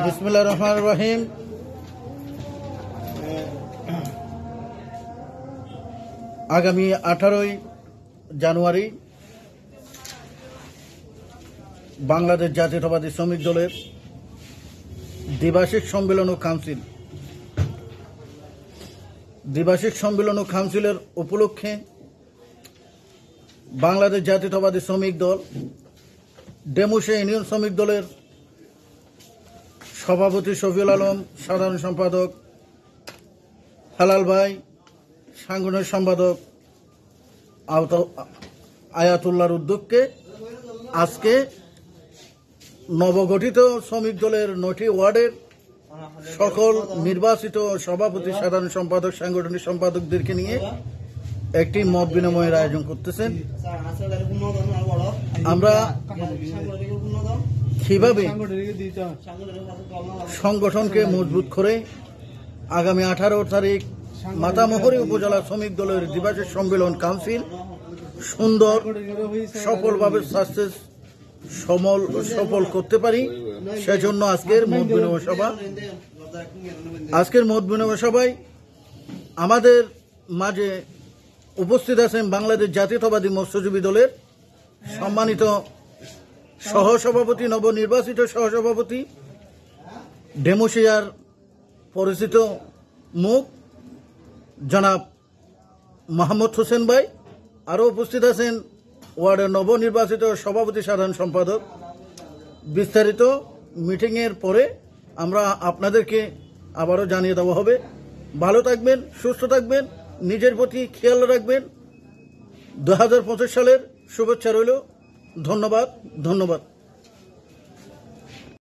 বিসমিল্লাহির রহমানির রহিম। আগামী 18ই জানুয়ারি বাংলাদেশ জাতীয়তাবাদী শ্রমিক দলের দ্বিবার্ষিক সম্মেলন ও কাউন্সিলের উপলক্ষে বাংলাদেশ জাতীয়তাবাদী শ্রমিক দল ডেমুশে ইউনিয়ন শ্রমিক দলের সভাপতি শফিউল আলম, সাধারণ সম্পাদক হেলাল ভাই, সাংগঠনিক সম্পাদক আয়াতুল্লাহর উদ্যোগে আজকে নবগঠিত শ্রমিক দলের 9টি ওয়ার্ডের সকল নির্বাচিত সভাপতি, সাধারণ সম্পাদক, সাংগঠনিক সম্পাদকদেরকে নিয়ে একটি মত বিনিময়ের আয়োজন করতেছেন। আমরা কিভাবে সংগঠনকে মজবুত করে আগামী 18 তারিখ মাতামহরী উপজেলা শ্রমিক দলের দ্বিবার্ষিক সম্মেলন কাউন্সিল সুন্দর সফলভাবে সফল করতে পারি, সেজন্য আজকের মত বিনিময় সভায় আমাদের মাঝে উপস্থিত আছেন বাংলাদেশ জাতীয়তাবাদী মৎস্যজীবী দলের সম্মানিত সহসভাপতি, নবনির্বাচিত সহসভাপতি, ডেমোশিয়ার পরিচিত মুখ জনাব মোহাম্মদ হোসেন ভাই। আরও উপস্থিত আছেন ওয়ার্ডের নবনির্বাচিত সভাপতি, সাধারণ সম্পাদক। বিস্তারিত মিটিংয়ের পরে আমরা আপনাদেরকে আবারও জানিয়ে দেওয়া হবে। ভালো থাকবেন, সুস্থ থাকবেন, নিজের প্রতি খেয়াল রাখবেন। 2025 সালের শুভেচ্ছা রইল। ধন্যবাদ।